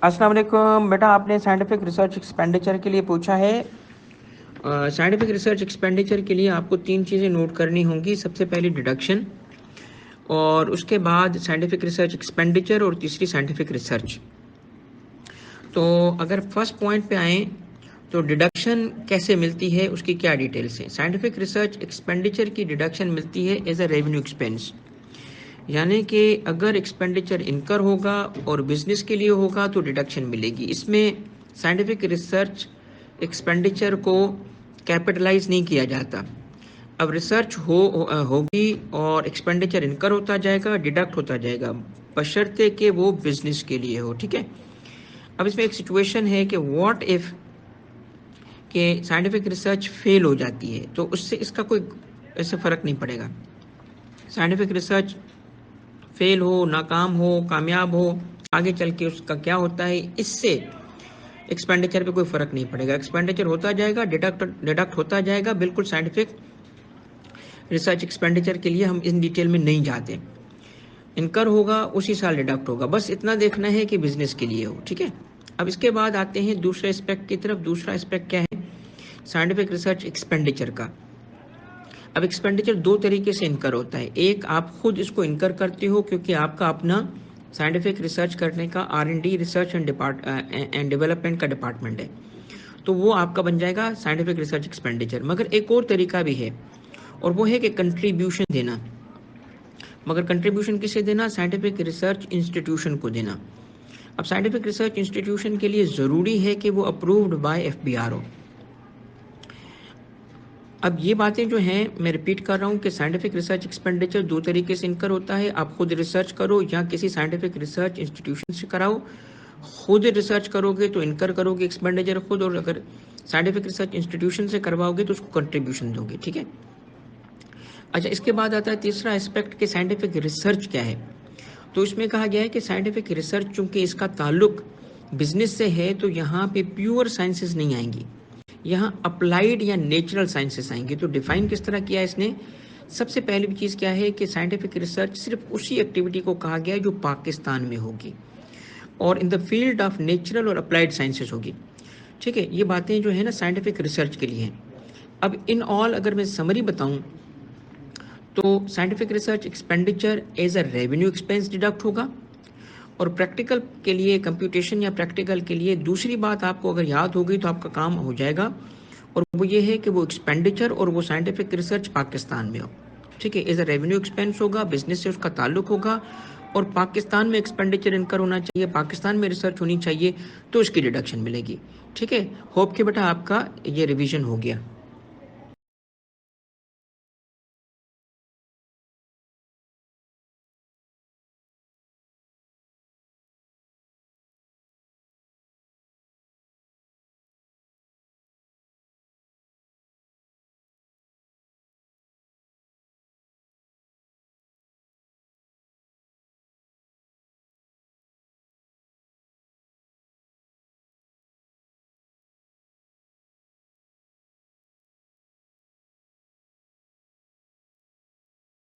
अस्सलाम वालेकुम बेटा, आपने साइंटिफिक रिसर्च एक्सपेंडिचर के लिए पूछा है। साइंटिफिक रिसर्च एक्सपेंडिचर के लिए आपको 3 चीज़ें नोट करनी होंगी। सबसे पहले डिडक्शन, और उसके बाद साइंटिफिक रिसर्च एक्सपेंडिचर, और तीसरी साइंटिफिक रिसर्च। तो अगर फर्स्ट पॉइंट पे आएँ तो डिडक्शन कैसे मिलती है, उसकी क्या डिटेल्स हैं। साइंटिफिक रिसर्च एक्सपेंडिचर की डिडक्शन मिलती है एज अ रेवेन्यू एक्सपेंस, यानी कि अगर एक्सपेंडिचर इनकर होगा और बिजनेस के लिए होगा तो डिडक्शन मिलेगी। इसमें साइंटिफिक रिसर्च एक्सपेंडिचर को कैपिटलाइज नहीं किया जाता। अब रिसर्च होगी और एक्सपेंडिचर इनकर होता जाएगा, डिडक्ट होता जाएगा, बशर्ते कि वो बिजनेस के लिए हो। ठीक है। अब इसमें एक सिचुएशन है कि व्हाट इफ कि साइंटिफिक रिसर्च फेल हो जाती है, तो उससे इसका कोई ऐसे फ़र्क नहीं पड़ेगा। साइंटिफिक रिसर्च फेल हो, नाकाम हो, कामयाब हो, आगे चल के उसका क्या होता है, इससे एक्सपेंडिचर पे कोई फ़र्क नहीं पड़ेगा। एक्सपेंडिचर होता जाएगा, डिडक्ट होता जाएगा। बिल्कुल साइंटिफिक रिसर्च एक्सपेंडिचर के लिए हम इन डिटेल में नहीं जाते। इनकर होगा उसी साल डिडक्ट होगा, बस इतना देखना है कि बिजनेस के लिए हो। ठीक है। अब इसके बाद आते हैं दूसरे एस्पेक्ट की तरफ। दूसरा एस्पेक्ट क्या है साइंटिफिक रिसर्च एक्सपेंडिचर का। अब एक्सपेंडिचर 2 तरीके से इनकर होता है। एक, आप खुद इसको इनकर करते हो क्योंकि आपका अपना साइंटिफिक रिसर्च करने का R&D, रिसर्च एंड डेवलपमेंट का डिपार्टमेंट है, तो वो आपका बन जाएगा साइंटिफिक रिसर्च एक्सपेंडिचर। मगर एक और तरीका भी है, और वो है कि कंट्रीब्यूशन देना। मगर कंट्रीब्यूशन किसे देना? साइंटिफिक रिसर्च इंस्टीट्यूशन को देना। अब साइंटिफिक रिसर्च इंस्टीट्यूशन के लिए ज़रूरी है कि वो अप्रूव्ड बाय FBR हो। अब ये बातें जो हैं, मैं रिपीट कर रहा हूँ कि साइंटिफिक रिसर्च एक्सपेंडिचर 2 तरीके से इनकर होता है। आप खुद रिसर्च करो या किसी साइंटिफिक रिसर्च इंस्टीट्यूशन से कराओ। खुद रिसर्च करोगे तो इनकर करोगे एक्सपेंडिचर खुद, और अगर साइंटिफिक रिसर्च इंस्टीट्यूशन से करवाओगे तो उसको कंट्रीब्यूशन दोगे। ठीक है। अच्छा, इसके बाद आता है तीसरा एस्पेक्ट कि साइंटिफिक रिसर्च क्या है। तो इसमें कहा गया है कि साइंटिफिक रिसर्च चूंकि इसका ताल्लुक बिजनेस से है, तो यहाँ पे प्योर साइंसेस नहीं आएंगी, यहाँ अप्लाइड या नेचुरल साइंसेस आएंगे। तो डिफाइन किस तरह किया इसने? सबसे पहली चीज़ क्या है कि साइंटिफिक रिसर्च सिर्फ उसी एक्टिविटी को कहा गया है जो पाकिस्तान में होगी और in the field of natural और अप्लाइड साइंसेस होगी। ठीक है। ये बातें जो है ना साइंटिफिक रिसर्च के लिए हैं। अब इन ऑल अगर मैं समरी बताऊं तो scientific research expenditure as a revenue expense deduct होगा, और प्रैक्टिकल के लिए, कंप्यूटेशन या प्रैक्टिकल के लिए दूसरी बात आपको अगर याद हो गई तो आपका काम हो जाएगा, और वो ये है कि वो एक्सपेंडिचर और वो साइंटिफिक रिसर्च पाकिस्तान में हो। ठीक है। एज अ रेवेन्यू एक्सपेंस होगा, बिजनेस से उसका ताल्लुक होगा, और पाकिस्तान में एक्सपेंडिचर इनकर होना चाहिए, पाकिस्तान में रिसर्च होनी चाहिए, तो उसकी डिडक्शन मिलेगी। ठीक है। होप कि बेटा आपका ये रिवीजन हो गया।